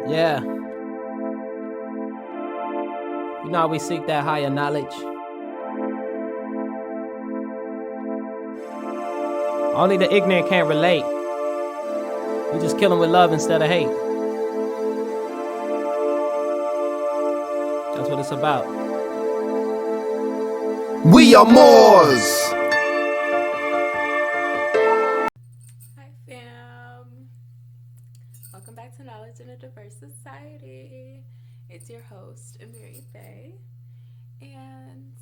Yeah, you know how we seek that higher knowledge. Only the ignorant can't relate. We just kill them with love instead of hate. That's what it's about. We are Moors. Hi fam, welcome back to Knowledge in a Diverse Society. It's your host, Emeri, and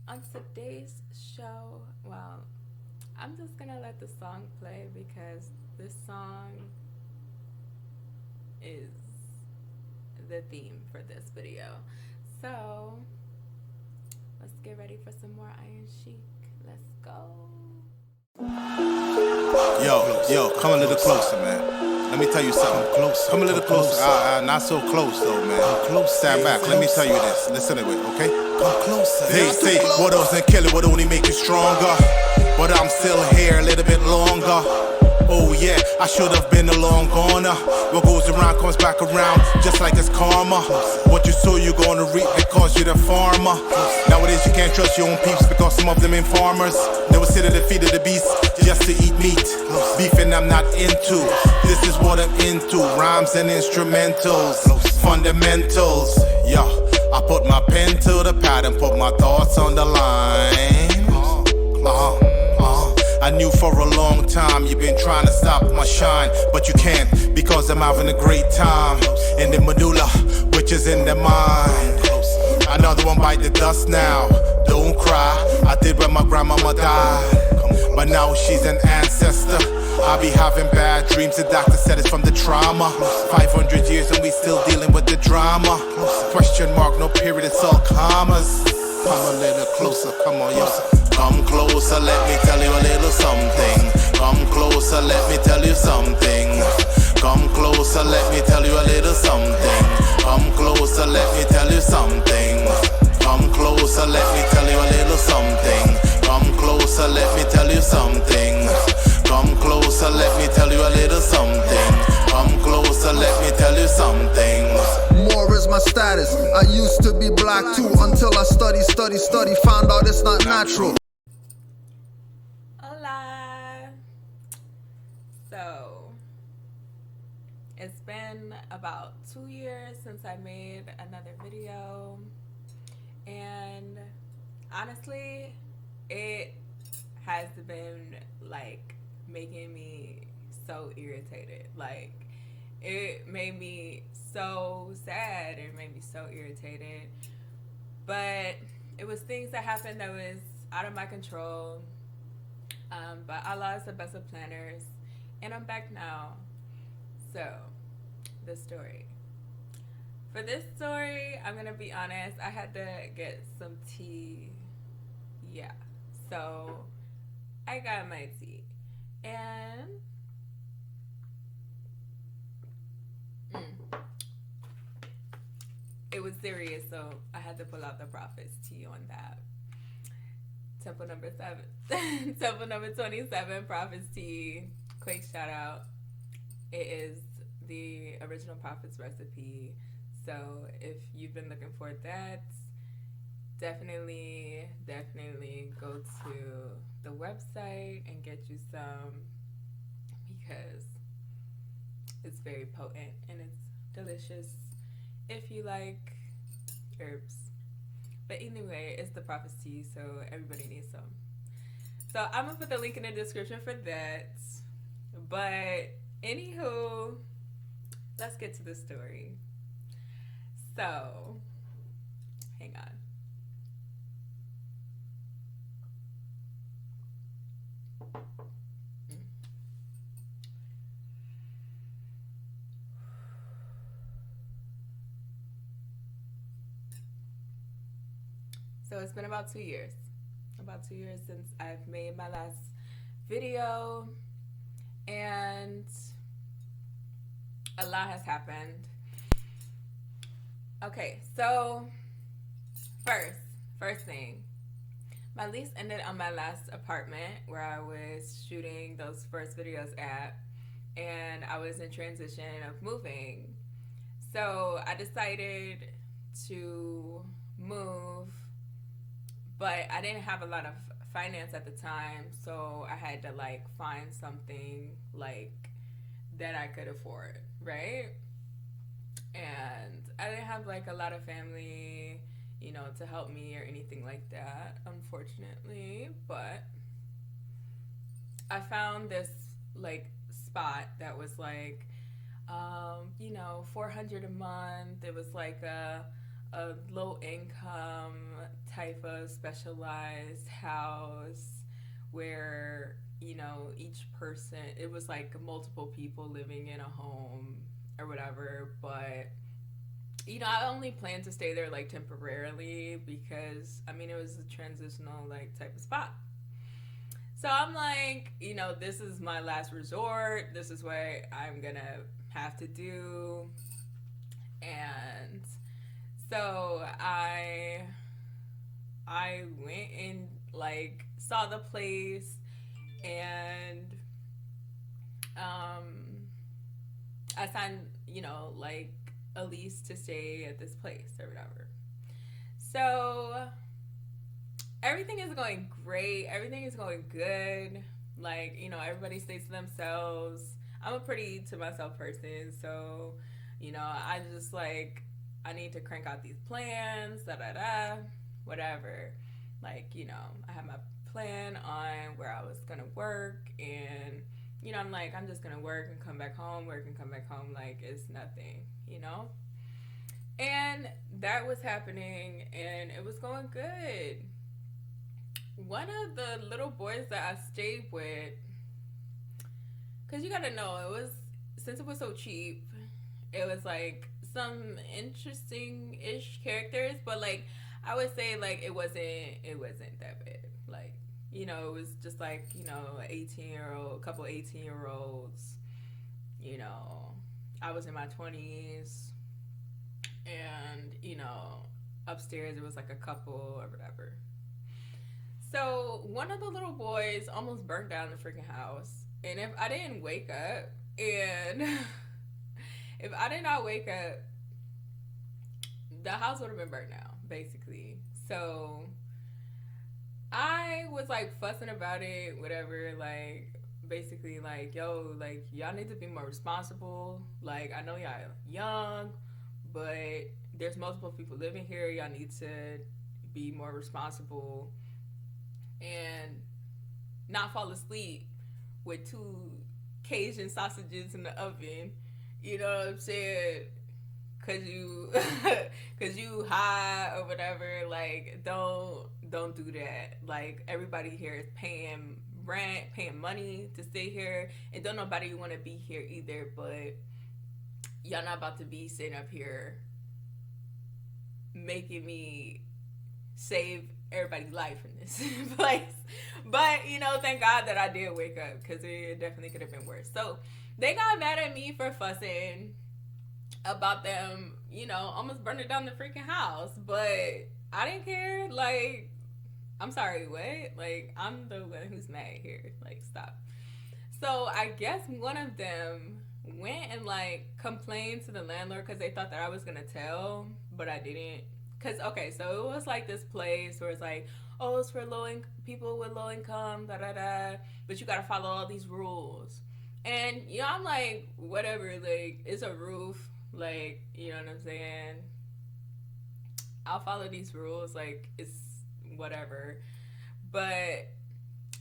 on today's show, well, I'm just gonna let the song play because this song is the theme for this video. So let's get ready for some more Iron Chic. Let's go. Yo, come a little closer, man. Let me tell you something. Come a little closer. Not so close, though, man. Stand back. Let me tell you this. Listen to it, okay? Come closer. They say what doesn't kill it would only make you stronger. But I'm still here a little bit longer. Oh yeah, I should have been a long goner. What goes around comes back around, just like it's karma. What you sow you're gonna reap because you're the farmer. Nowadays you can't trust your own peeps because some of them ain't farmers. They will sit at the feet of the beast just to eat meat. Beefing I'm not into, this is what I'm into. Rhymes and instrumentals, fundamentals. Yo, I put my pen to the pad and put my thoughts on the line. I knew for a long time you've been trying to stop my shine, but you can't because I'm having a great time in the medulla, which is in the mind. Another one bite the dust now. Don't cry, I did when my grandmama died, but now she's an ancestor. I be having bad dreams, the doctor said it's from the trauma. 500 years and we still dealing with the drama. Question mark, no period, it's all commas. Come a little closer, come on, yo. Come closer, let me tell you a little something. Come closer, let me tell you something. Come closer, let me tell you a little something. Come closer, let me tell you something. Come closer, let me tell you a little something. Come closer, let me tell you something. Come closer, let me tell you a little something. Come closer, let me tell you something. More is my status. I used to be black too until I study, found out it's not natural. Hola. So, it's been about 2 years since I made another video, and honestly, it has been like making me so irritated. Like, it made me so sad. It made me so irritated. But it was things that happened that was out of my control. But Allah is the best of planners. And I'm back now. So, the story. For this story, I'm going to be honest, I had to get some tea. Yeah. So, I got my tea. And it was serious, so I had to pull out the Prophet's tea on that. Temple number 7, Temple number 27, Prophet's tea. Quick shout out. It is the original Prophet's recipe. So if you've been looking for that, definitely go to the website and get you some, because it's very potent and it's delicious if you like herbs. But anyway, it's the Prophet's tea, so everybody needs some. So I'm gonna put the link in the description for that. But anywho, let's get to the story. So, hang on. So it's been about 2 years. About 2 years since I've made my last video, and a lot has happened. Okay, so first thing, my lease ended on my last apartment where I was shooting those first videos at, and I was in transition of moving. So I decided to move, but I didn't have a lot of finance at the time, so I had to like find something like that I could afford, right? And I didn't have like a lot of family, you know, to help me or anything like that, unfortunately. But I found this like spot that was like, you know, $400 a month. It was like a low income type of specialized house where, you know, each person, it was like multiple people living in a home or whatever. But you know, I only planned to stay there like temporarily because I mean it was a transitional like type of spot. So I'm like, you know, this is my last resort. This is what I'm gonna have to do. And so I went and like saw the place, and I signed, you know, like a lease to stay at this place or whatever. So everything is going great. Everything is going good. Like, you know, everybody stays to themselves. I'm a pretty to myself person, so, you know, I just like, I need to crank out these plans, da da da, whatever. Like, you know, I have my plan on where I was gonna work, and, you know, I'm like, I'm just gonna work and come back home, work and come back home, like it's nothing, you know? And that was happening, and it was going good. One of the little boys that I stayed with, because you gotta know, it was, since it was so cheap, it was like some interesting-ish characters, but like I would say like it wasn't that bad. Like, you know, it was just like, you know, 18-year-old, a couple 18-year-olds, you know, I was in my 20s, and, you know, upstairs it was like a couple or whatever. So one of the little boys almost burnt down the freaking house. And if I didn't wake up, and if I did not wake up, the house would have been burnt down, basically. So I was like fussing about it, whatever, like basically like, yo, like y'all need to be more responsible. Like, I know y'all young, but there's multiple people living here. Y'all need to be more responsible and not fall asleep with 2 Cajun sausages in the oven. You know what I'm saying? Cause you high or whatever. Like, don't do that. Like, everybody here is paying rent, paying money to stay here, and don't nobody want to be here either. But y'all not about to be sitting up here making me save everybody's life in this place. But, you know, thank God that I did wake up, because it definitely could have been worse. So they got mad at me for fussing about them, you know, almost burning down the freaking house. But I didn't care. Like, I'm sorry, what? Like, I'm the one who's mad here. Like, stop. So I guess one of them went and like complained to the landlord because they thought that I was gonna tell, but I didn't. Cause okay, so it was like this place where it's like, oh, it's for people with low income, da da da. But you gotta follow all these rules, and you know, I'm like, whatever. Like, it's a roof, like, you know what I'm saying? I'll follow these rules, like it's whatever. But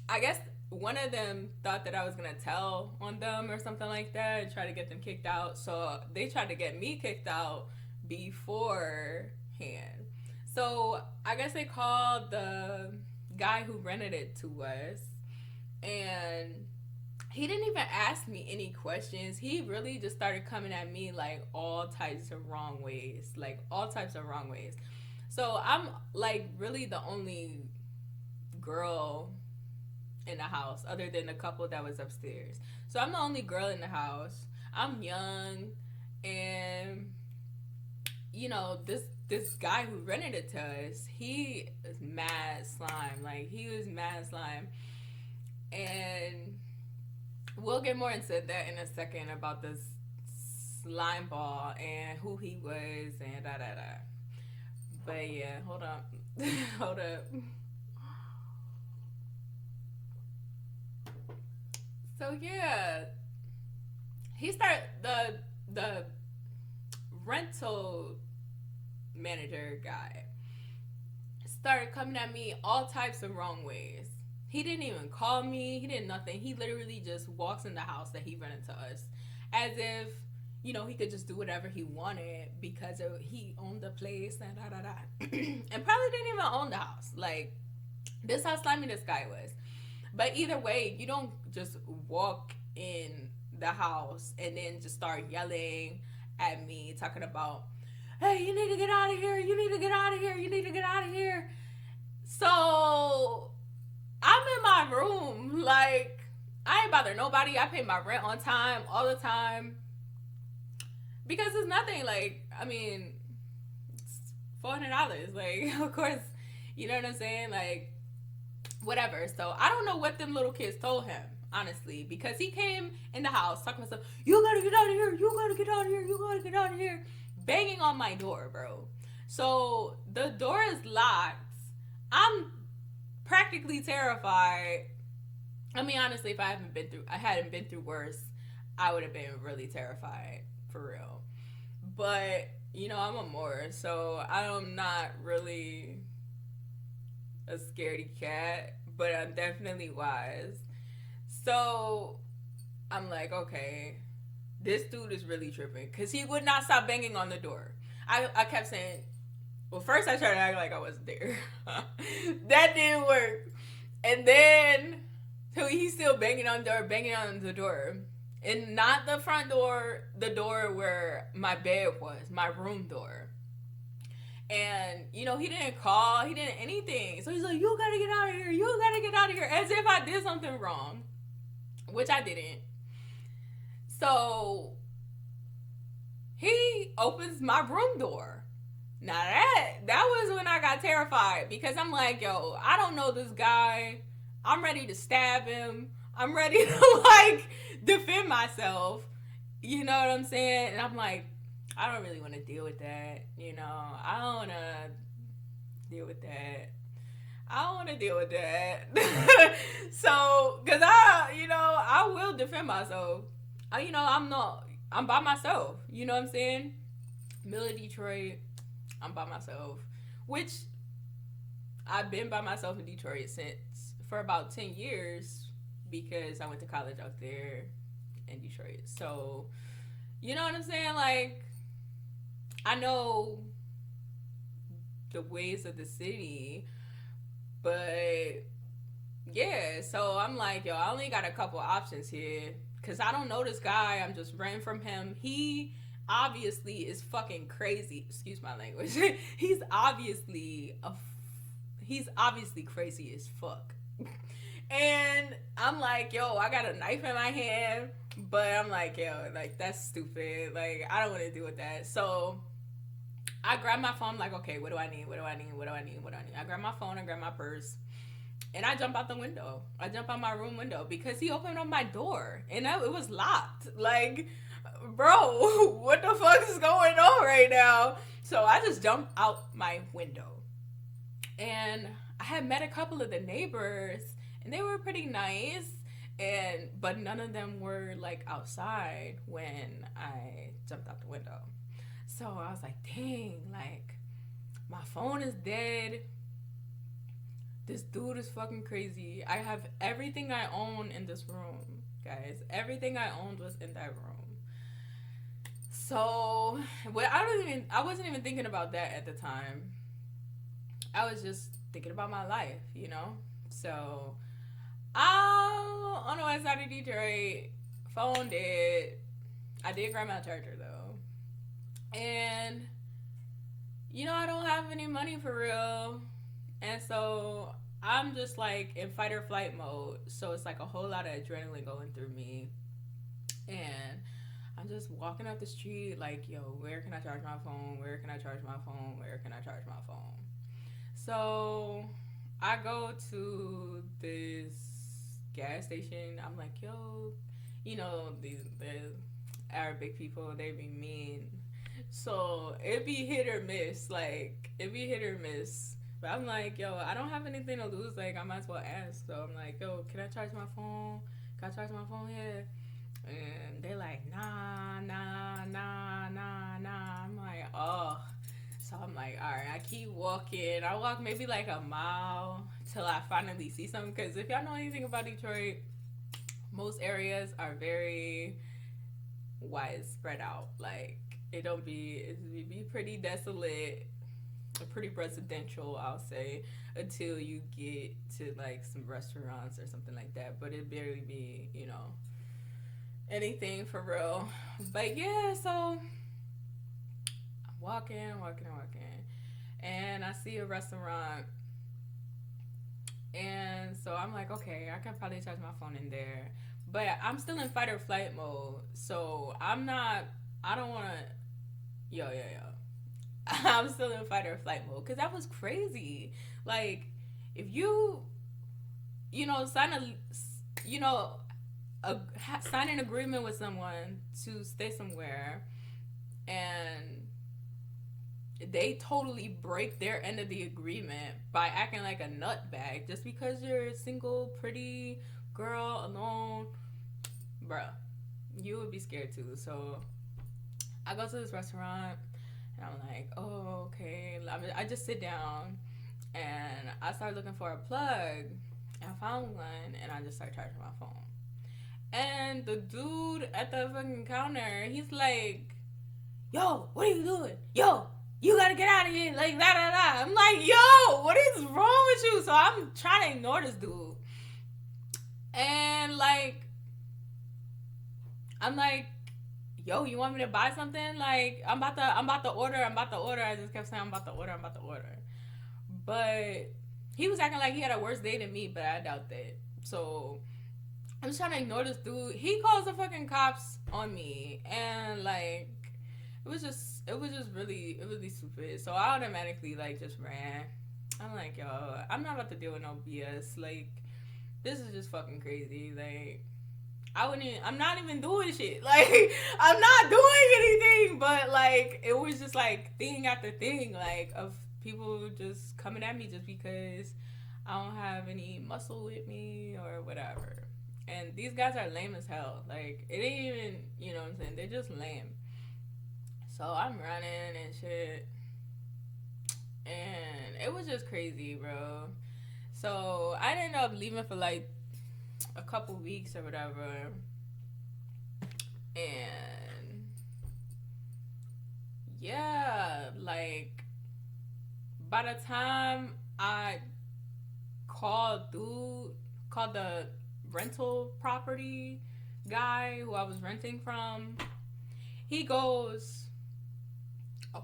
I guess one of them thought that I was gonna tell on them or something like that and try to get them kicked out. So they tried to get me kicked out beforehand. So I guess they called the guy who rented it to us, and he didn't even ask me any questions. He really just started coming at me like all types of wrong ways. Like, all types of wrong ways. So I'm like really the only girl in the house other than the couple that was upstairs. So I'm the only girl in the house. I'm young, and you know, this guy who rented it to us, he is mad slime. Like, he was mad slime. And we'll get more into that in a second about this line ball and who he was and da da da. But yeah, hold up. Hold up. So yeah, he started the rental manager guy started coming at me all types of wrong ways. He didn't even call me. He did nothing. He literally just walks in the house that he rented to us as if, you know, he could just do whatever he wanted because he owned the place and da da da. And probably didn't even own the house. Like, this how slimy this guy was. But either way, you don't just walk in the house and then just start yelling at me, talking about, hey, you need to get out of here. You need to get out of here. You need to get out of here. So I'm in my room. Like, I ain't bother nobody. I pay my rent on time, all the time. Because it's nothing. Like, I mean, it's $400. Like, of course, you know what I'm saying? Like, whatever. So I don't know what them little kids told him, honestly, because he came in the house talking about, you gotta get out of here, you gotta get out of here, you gotta get out of here, banging on my door, bro. So the door is locked. I'm practically terrified. I mean, honestly, if I hadn't been through worse, I would have been really terrified, for real. But, you know, I'm a Moor, so I'm not really a scaredy cat, but I'm definitely wise. So I'm like, okay, this dude is really tripping, because he would not stop banging on the door. I kept saying, well, first I tried to act like I wasn't there. That didn't work. And then, so he's still banging on the door. And not the front door, the door where my bed was, my room door. And, you know, he didn't call, he didn't anything. So he's like, you gotta get out of here, you gotta get out of here, as if I did something wrong, which I didn't. So he opens my room door. Now that was when I got terrified, because I'm like, yo, I don't know this guy. I'm ready to stab him. I'm ready to, like, defend myself. You know what I'm saying? And I'm like, I don't really want to deal with that. You know, I don't want to deal with that. I don't want to deal with that. So, because I will defend myself. I'm by myself. You know what I'm saying? Middle of Detroit, I'm by myself. Which, I've been by myself in Detroit for about 10 years, because I went to college out there in Detroit. So, you know what I'm saying? Like, I know the ways of the city, but yeah, so I'm like, yo, I only got a couple options here, because I don't know this guy. I'm just running from him. He obviously is fucking crazy. Excuse my language. He's obviously crazy as fuck. And I'm like, yo, I got a knife in my hand, but I'm like, yo, like, that's stupid. Like, I don't want to deal with that. So I grab my phone, like, okay, what do I need? I grab my phone, I grab my purse, and I jump out the window. I jump out my room window, because he opened up my door, and it was locked. Like, bro, what the fuck is going on right now? So I just jumped out my window. And I had met a couple of the neighbors, and they were pretty nice, but none of them were, like, outside when I jumped out the window. So I was like, dang, like, my phone is dead. This dude is fucking crazy. I have everything I own in this room, guys. Everything I owned was in that room. So, I wasn't even thinking about that at the time. I was just thinking about my life, you know? So, I'm on the west side of Detroit, phone dead. I did grab my charger, though. And, you know, I don't have any money for real. And so I'm just, like, in fight or flight mode. So it's like a whole lot of adrenaline going through me. And I'm just walking up the street like, yo, where can I charge my phone? Where can I charge my phone? Where can I charge my phone? So I go to this gas station. I'm like, yo, you know, Arabic people, they be mean. So it be hit or miss. Like, it be hit or miss. But I'm like, yo, I don't have anything to lose. Like, I might as well ask. So I'm like, yo, can I charge my phone? Can I charge my phone here? And they're like, nah. I'm like, oh. So I'm like, all right, I keep walking. I walk maybe like a mile till I finally see something. Because if y'all know anything about Detroit, most areas are very widespread out. Like, it be pretty desolate, pretty residential, I'll say, until you get to like some restaurants or something like that. But it barely be, anything for real. But yeah, so I'm walking, and I see a restaurant, and so I'm like, okay, I can probably charge my phone in there, but I'm still in fight or flight mode, so I don't want to, yo, I'm still in fight or flight mode, because that was crazy. Like, if you sign an agreement with someone to stay somewhere, and they totally break their end of the agreement by acting like a nutbag just because you're a single, pretty girl alone, bruh, you would be scared too. So I go to this restaurant, and I'm like, oh, okay. I just sit down, and I start looking for a plug. I found one, and I just start charging my phone. And the dude at the fucking counter, he's like, yo, what are you doing? Yo, you gotta get out of here. Like, da da da. I'm like, yo, what is wrong with you? So I'm trying to ignore this dude. And like, I'm like, yo, you want me to buy something? Like, I'm about to order. I just kept saying I'm about to order. But he was acting like he had a worse day than me, but I doubt that. So I'm just trying to ignore this dude. He calls the fucking cops on me, and like, it was just really stupid. So I automatically like just ran. I'm like, yo, I'm not about to deal with no BS. Like, this is just fucking crazy. Like, I'm not even doing shit. Like, I'm not doing anything, but like, it was just like thing after thing, like, of people just coming at me just because I don't have any muscle with me or whatever. And these guys are lame as hell. Like, it ain't even, you know what I'm saying? They're just lame. So I'm running and shit. And it was just crazy, bro. So I ended up leaving for like a couple weeks or whatever. And yeah, like, by the time I called the rental property guy who I was renting from, he goes, I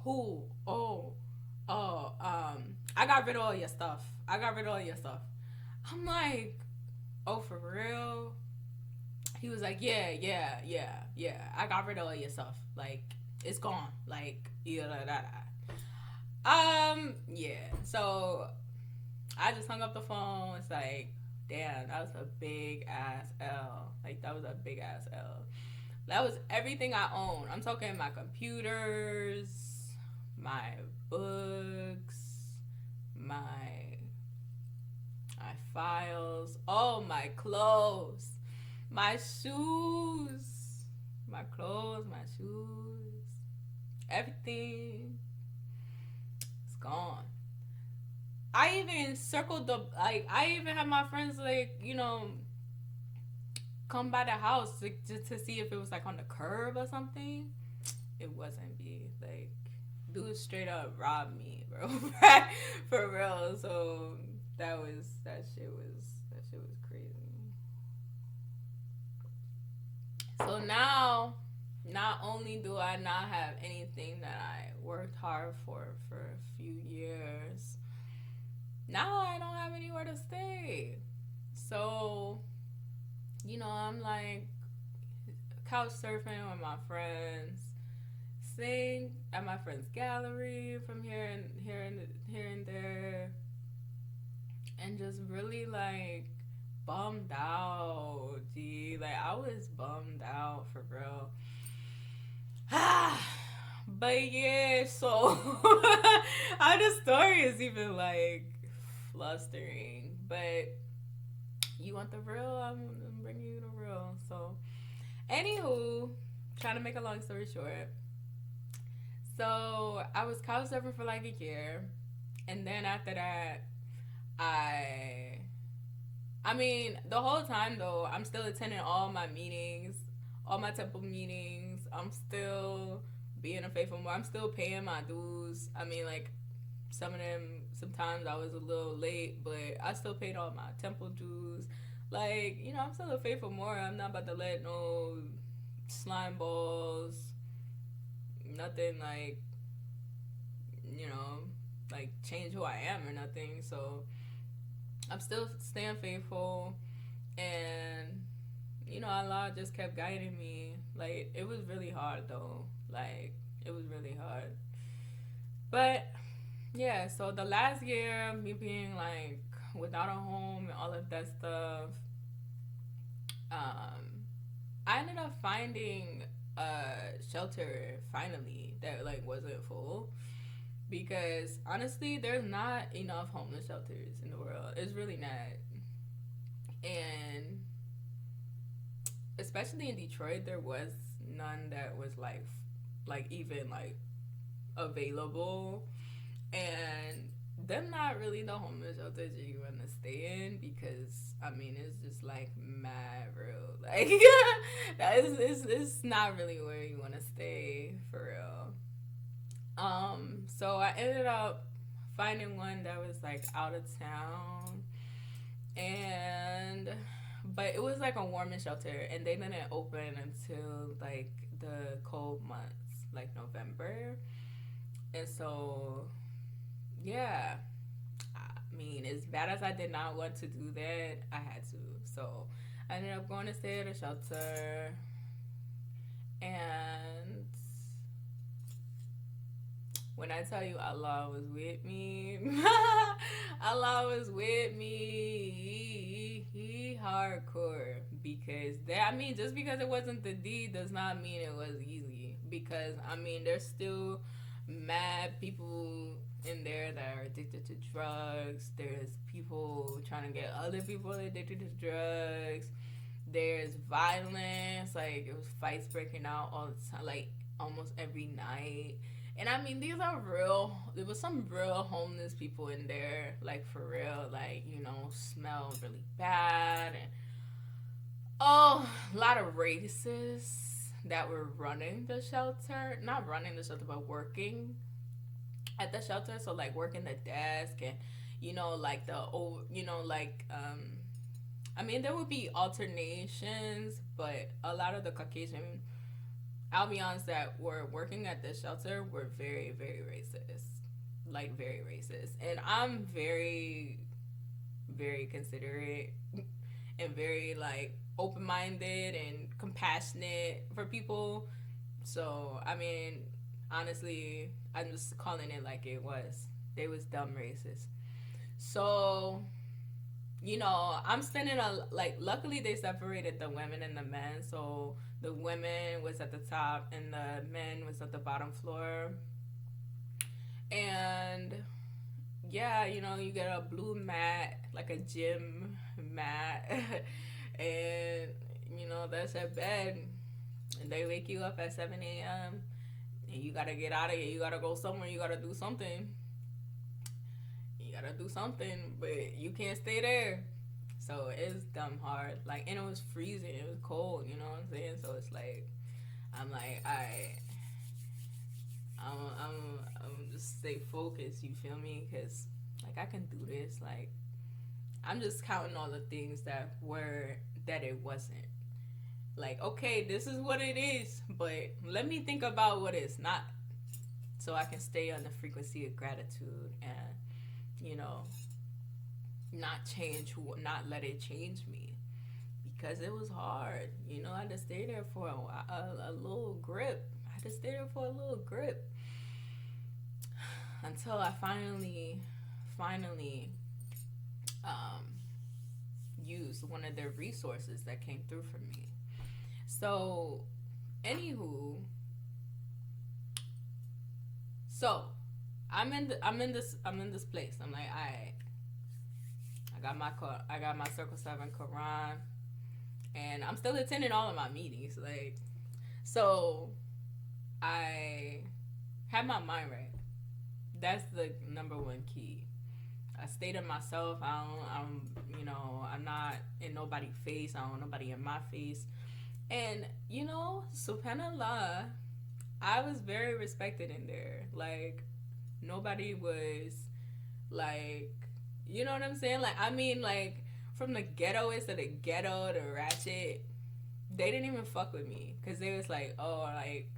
got rid of all your stuff. I'm like, oh, for real? He was like, yeah, I got rid of all your stuff. Like, it's gone. Like, yeah. Yeah. So I just hung up the phone. It's like, damn, that was a big ass L. Like, that was a big ass L. That was everything I own. I'm talking my computers, my books, my files, all my clothes, my shoes, everything is gone. I even circled I even had my friends, like, come by the house just to see if it was like on the curb or something. It wasn't, B. Like, dude straight up robbed me, bro. For real. So that shit was crazy. So now, not only do I not have anything that I worked hard for a few years, now I don't have anywhere to stay. So, I'm like couch surfing with my friends, sing at my friend's gallery from here and there, and just really like bummed out. Like, I was bummed out for real. But yeah, so how the story is even like flustering. But you want the real? I'm bringing you the real. So, anywho, trying to make a long story short. So I was couch surfing for like a year, and then after that, I mean, the whole time though, I'm still attending all my meetings, all my temple meetings. I'm still being a faithful mom. I'm still paying my dues. I mean, like, some of them, sometimes I was a little late, but I still paid all my temple dues. Like, you know, I'm still a faithful more. I'm not about to let no slime balls, nothing like, you know, like change who I am or nothing. So I'm still staying faithful, and you know, Allah just kept guiding me. Like, it was really hard though. Like, it was really hard. But yeah, so the last year, me being like without a home and all of that stuff, I ended up finding a shelter finally that like wasn't full, because honestly, there's not enough homeless shelters in the world. It's really not. And especially in Detroit, there was none that was like even like available. And them not really the homeless shelters you want to stay in, because I mean, it's just like mad real. Like that is it's not really where you want to stay for real. So I ended up finding one that was like out of town, and but it was like a warming shelter, and they didn't open until like the cold months, like November. And so yeah, I mean, as bad as I did not want to do that, I had to. So I ended up going to stay at a shelter, and when I tell you Allah was with me, Allah was with me. He hardcore, because that, I mean, just because it wasn't the deed does not mean it was easy. Because I mean, there's still mad people in there that are addicted to drugs. There's people trying to get other people addicted to drugs. There's violence. Like, it was fights breaking out all the time, like almost every night. And I mean, these are real. There was some real homeless people in there, like for real, like, you know, smell really bad, and oh, a lot of racists that were running the shelter, not running the shelter, but working at the shelter. So like working the desk, and you know, like I mean, there would be alternations, but a lot of the Caucasian Albions that were working at this shelter were very, very racist. Like, very racist. And I'm very, very considerate and very, like, open-minded and compassionate for people. So, I mean, honestly, I'm just calling it like it was. They was dumb racist. So, you know, I'm spending luckily they separated the women and the men. So the women was at the top and the men was at the bottom floor. And yeah, you know, you get a blue mat, like a gym mat. And, you know, that's your bed. And they wake you up at 7 a.m. and you gotta get out of here. You gotta go somewhere. You gotta do something. Gotta do something, but you can't stay there. So it's dumb hard. Like, and it was freezing. It was cold. You know what I'm saying? So it's like, I'm like, I'm just stay focused. You feel me? Because like, I can do this. Like, I'm just counting all the things that it wasn't. Like, okay, this is what it is, but let me think about what it's not, so I can stay on the frequency of gratitude and, you know, not let it change me, because it was hard. You know, I had to stay there for a little grip. I had to stay there for a little grip until I finally used one of their resources that came through for me. So, anywho, So I'm in this place. I'm like, all right, I got my Circle 7 Quran, and I'm still attending all of my meetings. Like, so I have my mind right. That's the number one key. I stayed in myself. I'm not in nobody's face. I don't want nobody in my face. And, subhanAllah, I was very respected in there. Like, nobody was, like, you know what I'm saying? Like, I mean, like, from the ghettoest of the ghetto to ratchet, they didn't even fuck with me. Because they was like, oh, like,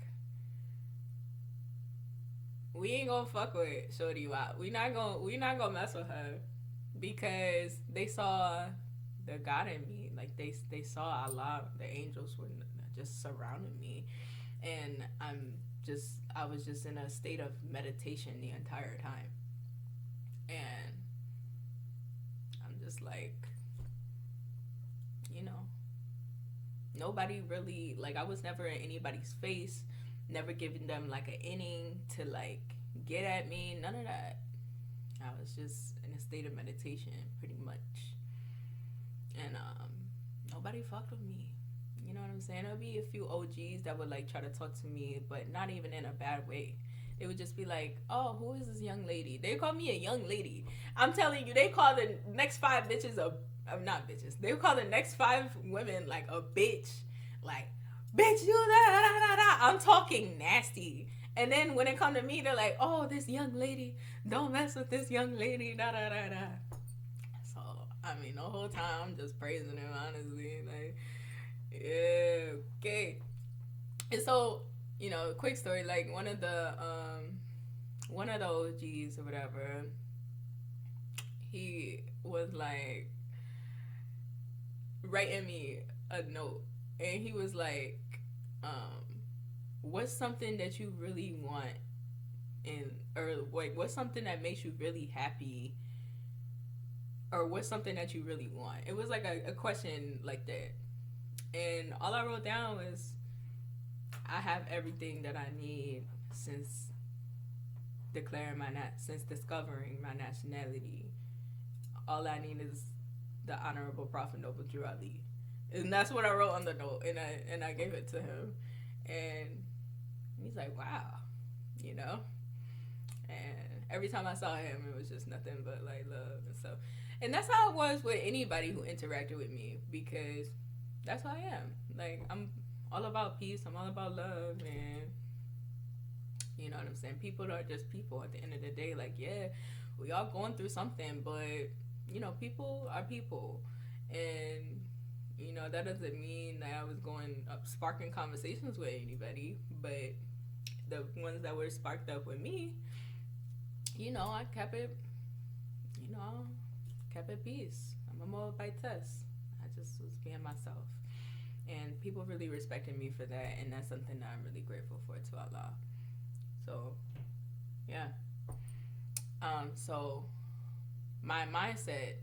we ain't gonna fuck with Shorty Wop. We not gonna mess with her. Because they saw the God in me. Like, they saw Allah. The angels were just surrounding me. And I was just in a state of meditation the entire time. And I'm just like, nobody really, like, I was never in anybody's face, never giving them like an inning to like get at me, none of that. I was just in a state of meditation pretty much. And nobody fucked with me. You know what I'm saying? There'll be a few OGs that would like try to talk to me, but not even in a bad way. They would just be like, oh, who is this young lady? They call me a young lady. I'm telling you, they call the next 5 bitches not bitches. They call the next 5 women like a bitch. Like, bitch, you da da da da. I'm talking nasty. And then when it come to me, they're like, oh, this young lady, don't mess with this young lady, da da da da. So, I mean, the whole time I'm just praising him, honestly. Like, yeah, okay. And so, quick story, like one of the OGs or whatever, he was like writing me a note, and he was like, what's something that you really want, or like what's something that makes you really happy, or what's something that you really want? It was like a question like that. And all I wrote down was, I have everything that I need since discovering my nationality. All I need is the Honorable Prophet Noble Drew Ali. And that's what I wrote on the note, and I gave it to him. And he's like, wow, And every time I saw him, it was just nothing but like love and stuff. And that's how it was with anybody who interacted with me, because that's who I am. Like, I'm all about peace. I'm all about love, and you know what I'm saying? People are just people at the end of the day. Like, yeah, we all going through something, but people are people. And that doesn't mean that I was going up sparking conversations with anybody, but the ones that were sparked up with me, I kept it peace. I'm a Moabitess. I just was being myself. And people really respected me for that, and that's something that I'm really grateful for, to Allah. So, yeah. So my mindset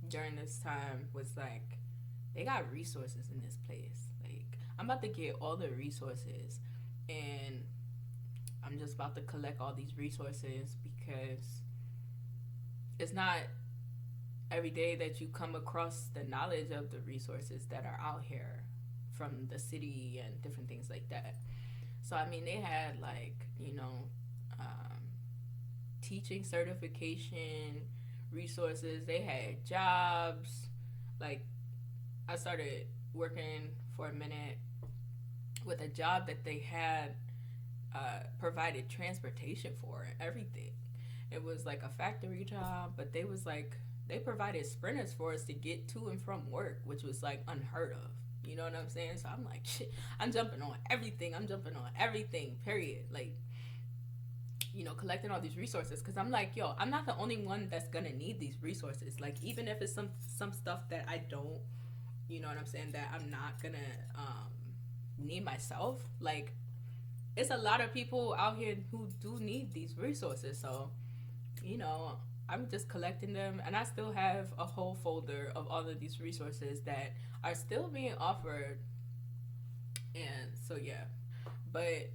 during this time was like, they got resources in this place. Like, I'm about to get all the resources, and I'm just about to collect all these resources, because it's not every day that you come across the knowledge of the resources that are out here from the city and different things like that. So, I mean, they had like, teaching certification resources. They had jobs. Like, I started working for a minute with a job that they had provided transportation for and everything. It was like a factory job, but they provided sprinters for us to get to and from work, which was like unheard of. You know what I'm saying? So I'm like, shit, I'm jumping on everything, period. Like, collecting all these resources, because I'm like, yo, I'm not the only one that's gonna need these resources. Like, even if it's some stuff that I don't, you know what I'm saying, that I'm not gonna need myself. Like, it's a lot of people out here who do need these resources. So, I'm just collecting them, and I still have a whole folder of all of these resources that are still being offered. And so, yeah. But,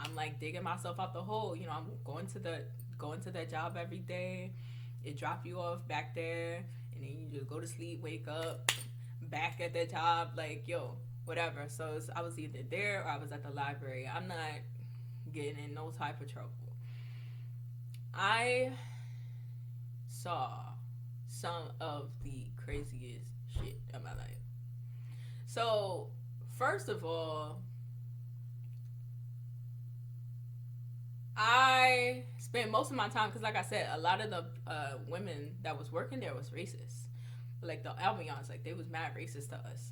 I'm like digging myself out the hole. You know, I'm going to the job every day. It drop you off back there, and then you just go to sleep, wake up, back at the job. Like, yo, whatever. So I was either there or I was at the library. I'm not getting in no type of trouble. I saw some of the craziest shit in my life. So, first of all, I spent most of my time, because like I said, a lot of the women that was working there was racist. Like the Albions, like they was mad racist to us.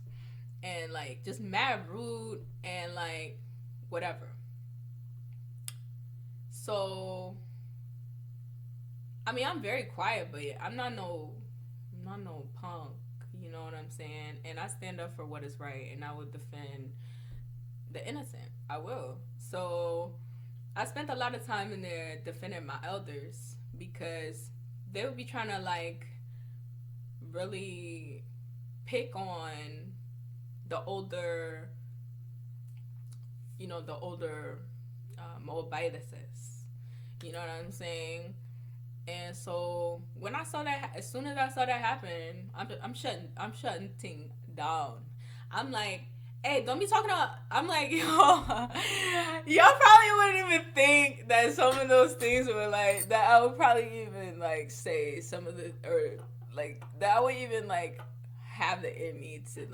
And like just mad rude and like whatever. So I mean, I'm very quiet, but I'm not no punk, you know what I'm saying? And I stand up for what is right, and I will defend the innocent. I will. So I spent a lot of time in there defending my elders, because they would be trying to like really pick on the older, Moabites. You know what I'm saying? And so when I saw that, as soon as I saw that happen, I'm shutting thing down. I'm like, hey, don't be talking about. I'm like, yo, y'all probably wouldn't even think that some of those things were like that. I would probably even like say some of the, or like that I would even like have the in me to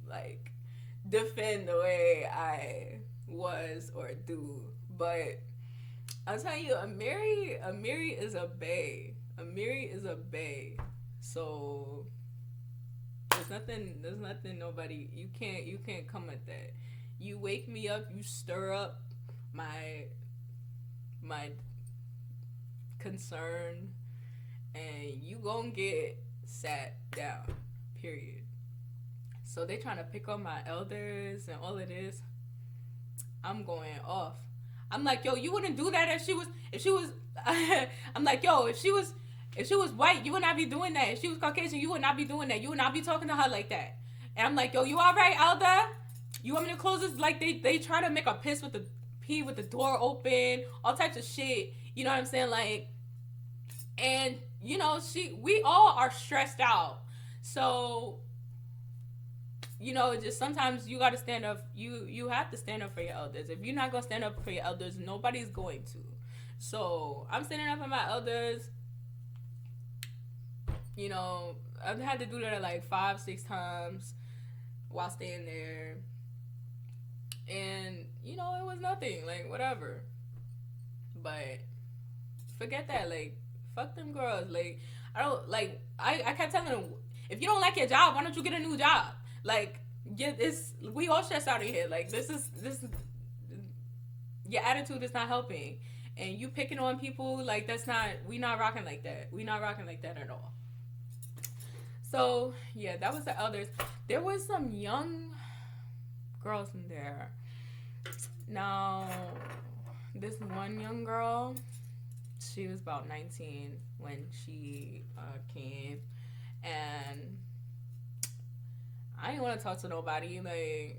like defend the way I was or do, but. I'll tell you, Emeri is a bae. Emeri is a bae. So there's nothing nobody you can't come at that. You wake me up, you stir up my concern, and you gon' get sat down. Period. So they trying to pick on my elders and all of this. I'm going off. I'm like, yo, you wouldn't do that if she was I'm like, yo, if she was white, you would not be doing that. If she was Caucasian, you would not be doing that. You would not be talking to her like that. And I'm like, yo, you all right, Elda? You want me to close this? Like they try to make a piss with the pee with the door open, all types of shit. You know what I'm saying? Like, and you know, we all are stressed out. So you know, just sometimes you gotta stand up. You have to stand up for your elders. If you're not gonna stand up for your elders, nobody's going to. So I'm standing up for my elders. You know, I've had to do that like 5-6 times while staying there, and you know, it was nothing. Like whatever. But forget that. Like fuck them girls. Like I don't like. I kept telling them, if you don't like your job, why don't you get a new job? Like, yeah, we all stressed out in here. Like, this is your attitude is not helping, and you picking on people like that's not. We not rocking like that. We not rocking like that at all. So yeah, that was the elders. There was some young girls in there. Now, this one young girl, she was about 19 when she came, and I didn't want to talk to nobody. Like,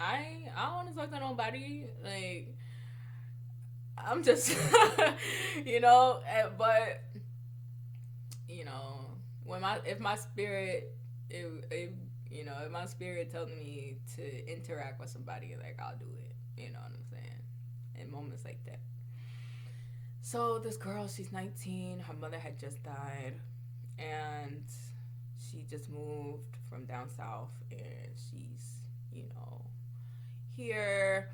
I don't want to talk to nobody. Like, I'm just, you know. But you know, if my spirit tells me to interact with somebody, like I'll do it. You know what I'm saying? In moments like that. So this girl, she's 19. Her mother had just died, and she just moved from down south, and she's, you know, here,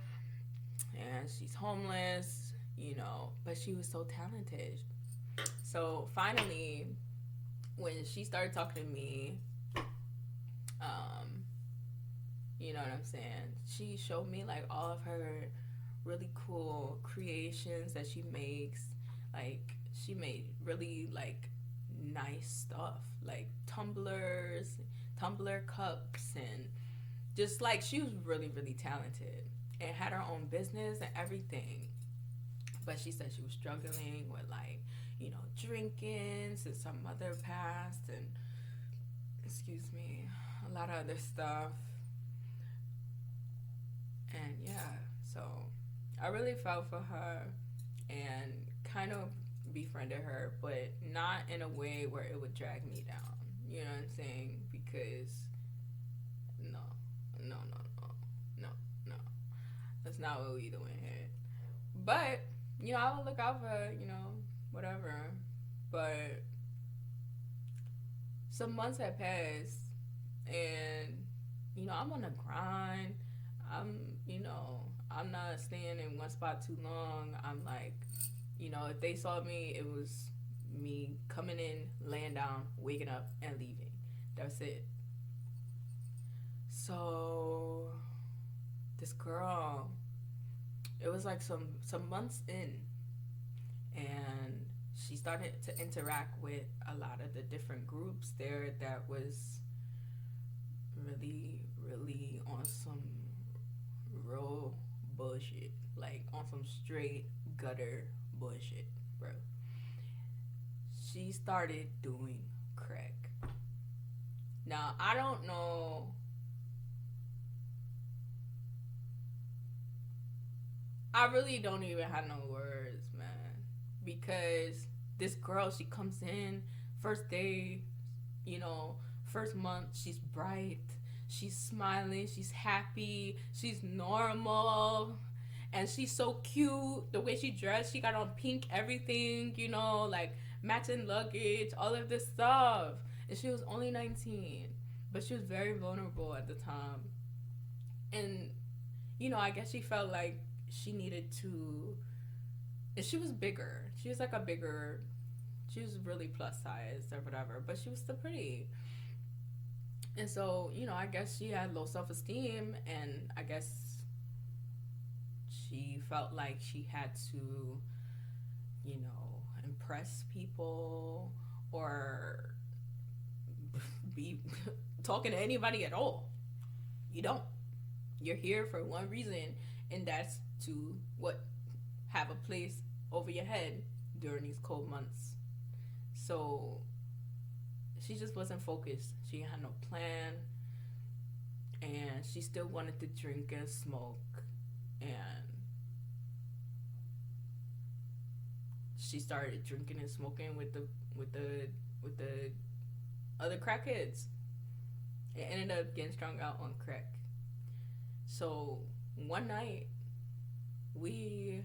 and she's homeless, you know, but she was so talented. So finally, when she started talking to me, you know what I'm saying, she showed me like all of her really cool creations that she makes. Like, she made really like nice stuff, like tumblers, tumbler cups, and just like she was really, really talented and had her own business and everything. But she said she was struggling with, like, you know, drinking since her mother passed, and a lot of other stuff. And yeah, I really felt for her and kind of befriended her, but not in a way where it would drag me down. You know what I'm saying? Because no, no, no, no, no, no. That's not what we doing here. But, you know, I will look out for her, you know, whatever. But some months had passed and, you know, I'm on the grind. I'm not staying in one spot too long. I'm like, you know, if they saw me, it was me coming in, laying down, waking up, and leaving. That's it. So this girl, it was like some months in, and she started to interact with a lot of the different groups there that was really, really on some real bullshit, like on some straight gutter bullshit, bro. She started doing crack. Now, I don't know. I really don't even have no words, man. Because this girl, she comes in, first day, you know, first month, she's bright, she's smiling, she's happy, she's normal, and she's so cute. The way she dressed, she got on pink everything, you know, like matching luggage, all of this stuff. And she was only 19, but she was very vulnerable at the time. And, you know, I guess she felt like she needed to, and she was bigger. She was like a bigger, she was really plus size or whatever, but she was still pretty. And so, you know, I guess she had low self-esteem, and I guess she felt like she had to, you know, impress people or be talking to anybody at all. You don't. You're here for one reason, and that's to have a place over your head during these cold months. So she just wasn't focused. She had no plan, and she still wanted to drink and smoke, and she started drinking and smoking with the other crackheads. It ended up getting strung out on crack. So one night, we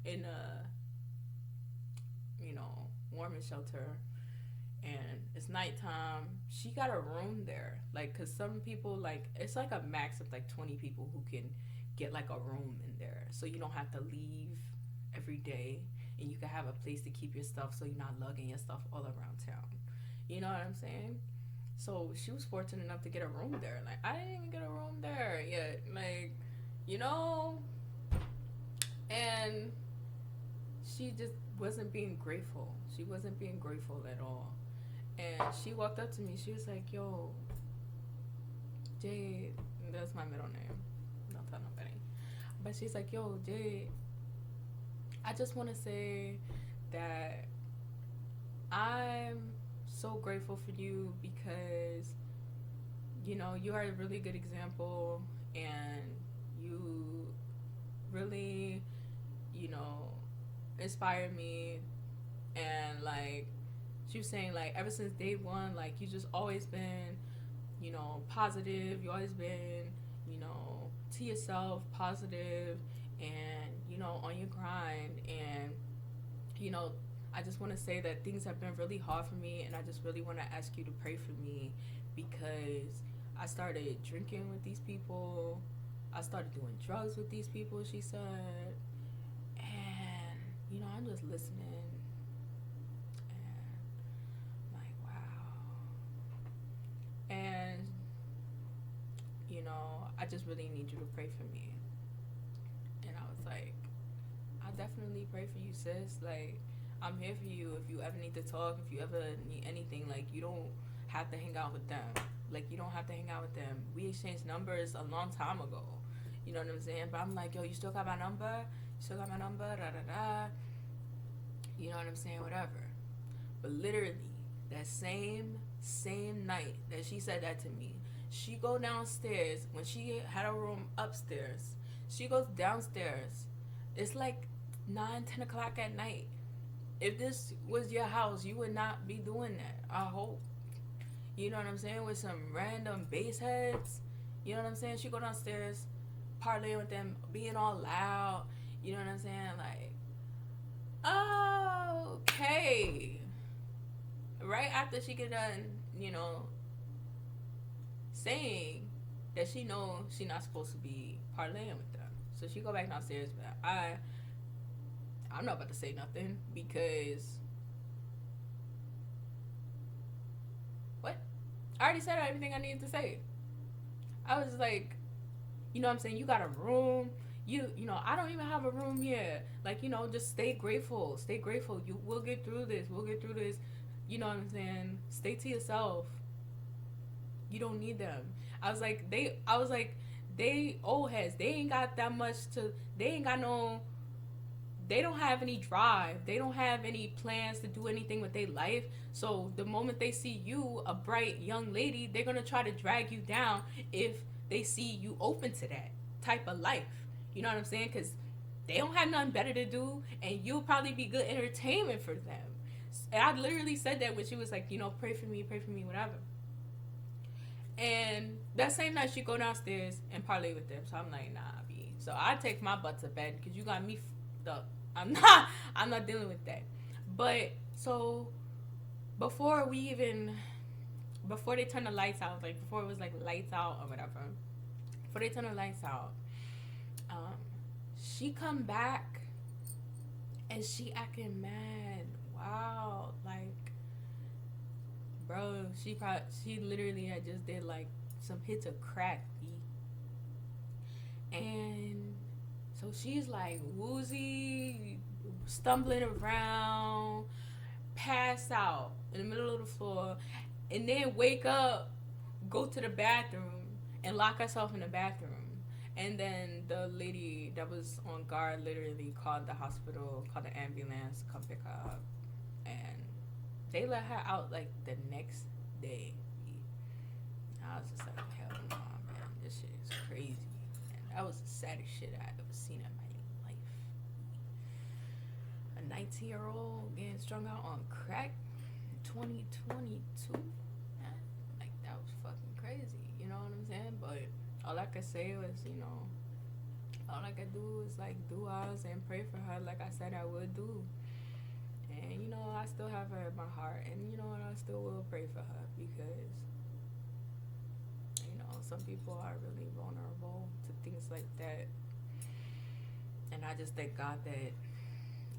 in a, you know, warming shelter, and it's nighttime. She got a room there, like, cause some people, like, it's like a max of like 20 people who can get like a room in there, so you don't have to leave every day, and you can have a place to keep your stuff, so you're not lugging your stuff all around town. You know what I'm saying? So she was fortunate enough to get a room there. Like, I didn't even get a room there yet. Like, you know, and she just wasn't being grateful. She wasn't being grateful at all. And she walked up to me. She was like, yo, Jade, that's my middle name. Don't tell nobody. But she's like, yo, Jade, I just want to say that I'm so grateful for you because, you know, you are a really good example, and you really, you know, inspire me. And like, she was saying, like, ever since day one, like, you just always been, you know, positive. You always been, you know, to yourself, positive, and, you know, on your grind. And, you know, I just want to say that things have been really hard for me, and I just really want to ask you to pray for me, because I started drinking with these people. I started doing drugs with these people, she said. And, you know, I'm just listening. And I'm like, wow. And, you know, I just really need you to pray for me. And I was like, I definitely pray for you, sis. Like, I'm here for you if you ever need to talk, if you ever need anything. Like, you don't have to hang out with them. Like, you don't have to hang out with them. We exchanged numbers a long time ago. You know what I'm saying? But I'm like, yo, you still got my number? You still got my number? Da-da-da. You know what I'm saying? Whatever. But literally, that same night that she said that to me, she go downstairs. When she had a room upstairs, she goes downstairs It's like 9, 10 o'clock at night. If this was your house, you would not be doing that. I hope. You know what I'm saying? With some random bass heads. You know what I'm saying? She go downstairs, parlaying with them, being all loud. You know what I'm saying? Like, okay. Right after she get done, you know, saying that she know she not supposed to be parlaying with them. So she go back downstairs, but I'm not about to say nothing because what? I already said everything I needed to say. I was like, you know what I'm saying? You got a room. You know, I don't even have a room here. Like, you know, just stay grateful. Stay grateful. We'll get through this. We'll get through this. You know what I'm saying? Stay to yourself. You don't need them. I was like, they old heads. They ain't got that much to, they don't have any drive. They don't have any plans to do anything with their life. So the moment they see you, a bright young lady, they're going to try to drag you down if they see you open to that type of life. You know what I'm saying? Because they don't have nothing better to do, and you'll probably be good entertainment for them. And I literally said that when she was like, you know, pray for me, whatever. And that same night, she go downstairs and parlay with them. So I'm like, nah, B. So I take my butt to bed because you got me f***ed up. I'm not dealing with that. But so before they turn the lights out, like before it was like lights out or whatever, before they turn the lights out, she come back and she acting mad. Wow, like, bro, she literally had just did like some hits of crack, B. And so she's like woozy, stumbling around, pass out in the middle of the floor, and then wake up, go to the bathroom, and lock herself in the bathroom. And then the lady that was on guard literally called the hospital, called the ambulance, come pick her up. And they let her out like the next day. I was just like, hell no, man, this shit is crazy. And that was the saddest shit I ever seen in my life. A 19-year-old getting strung out on crack in 2022. Man, like, that was fucking crazy. You know what I'm saying? But all I could say was, you know, all I could do was like du'as and pray for her like I said I would do. And, you know, I still have her in my heart. And, you know what, I still will pray for her because, you know, some people are really vulnerable to things like that. And I just thank God that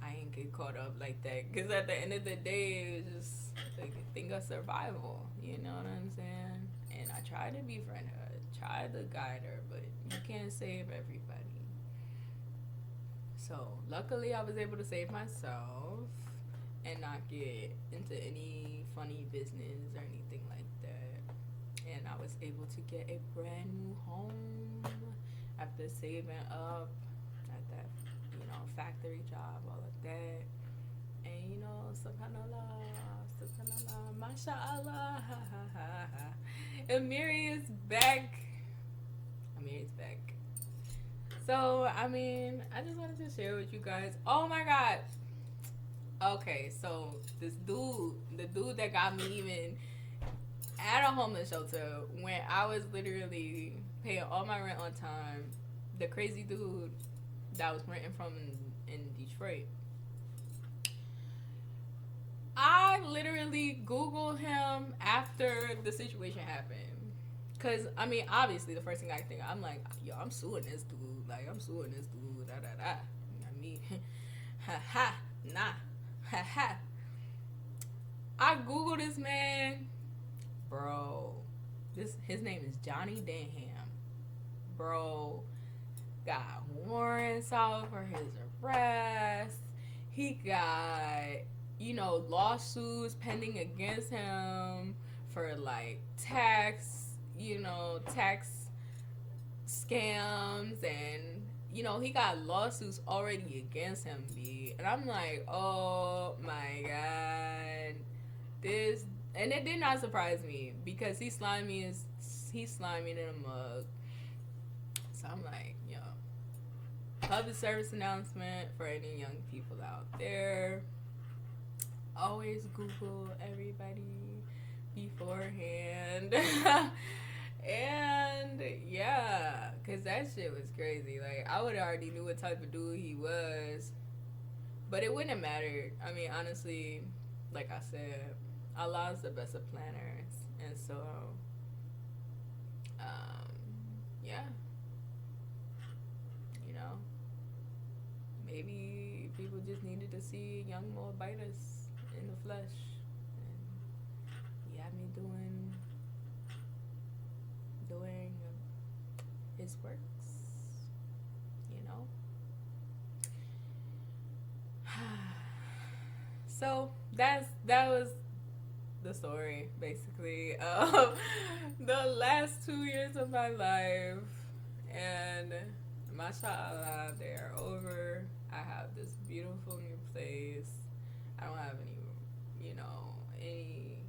I ain't get caught up like that. Because at the end of the day, it was just like a thing of survival. You know what I'm saying? And I tried to befriend her, tried to guide her, but you can't save everybody. So, luckily, I was able to save myself and not get into any funny business or anything like that. And I was able to get a brand new home after saving up at that, you know, factory job, all of that. And, you know, subhanallah, mashallah, Emeri is back. Emeri's back. So, I mean, I just wanted to share with you guys. Oh my God. Okay, so this dude, the dude that got me even at a homeless shelter when I was literally paying all my rent on time, the crazy dude that was renting from in Detroit. I literally Googled him after the situation happened. Because, I mean, obviously, the first thing I think, I'm like, yo, I'm suing this dude. Like, I'm suing this dude. I mean, nah. I Googled this man. Bro. His name is Johnny Denham. Bro. Got warrants out for his arrest. He got, you know, lawsuits pending against him for, like, tax scams, and, you know, he got lawsuits already against him, B. And I'm like, oh my God. And it did not surprise me because he's slimy in a mug. So I'm like, yo, public service announcement for any young people out there. Always Google everybody beforehand. And yeah, because that shit was crazy. Like, I would already knew what type of dude he was, but it wouldn't have mattered. I mean, honestly, like I said, Allah's the best of planners. And so, yeah, you know, maybe people just needed to see young Moabites in the flesh. And he had me doing his works, you know. So that was the story, basically, of the last 2 years of my life. And mashallah, they are over. I have this beautiful new place. I don't have any, you know, any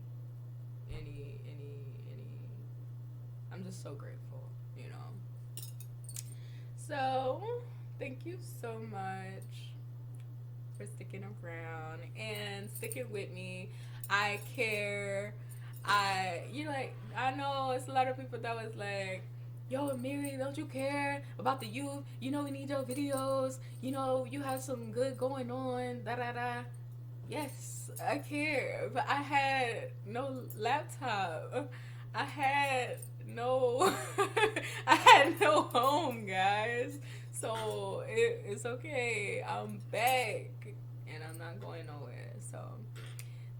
I'm just so grateful, you know. So thank you so much for sticking around and sticking with me. I care. I know it's a lot of people that was like, yo, Emeri, don't you care about the youth? You know, we need your videos. You know, you have some good going on. Da da da. Yes, I care. But I had no laptop. I had no home, guys. So it's okay. I'm back and I'm not going nowhere. So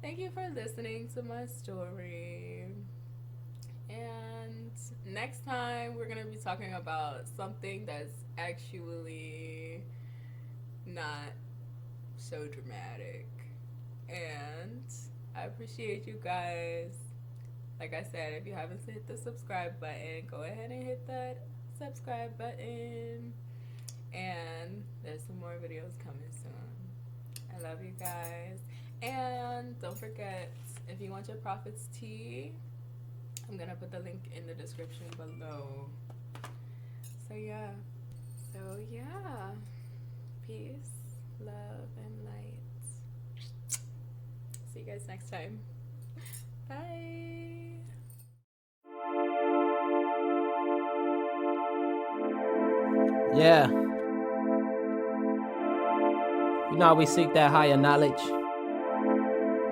thank you for listening to my story. And next time we're going to be talking about something that's actually not so dramatic. And I appreciate you guys. Like I said, if you haven't hit the subscribe button, go ahead and hit that subscribe button. And there's some more videos coming soon. I love you guys. And don't forget, if you want your Prophet's tea, I'm going to put the link in the description below. So yeah. Peace, love, and light. See you guys next time. Bye. Yeah. You know, we seek that higher knowledge.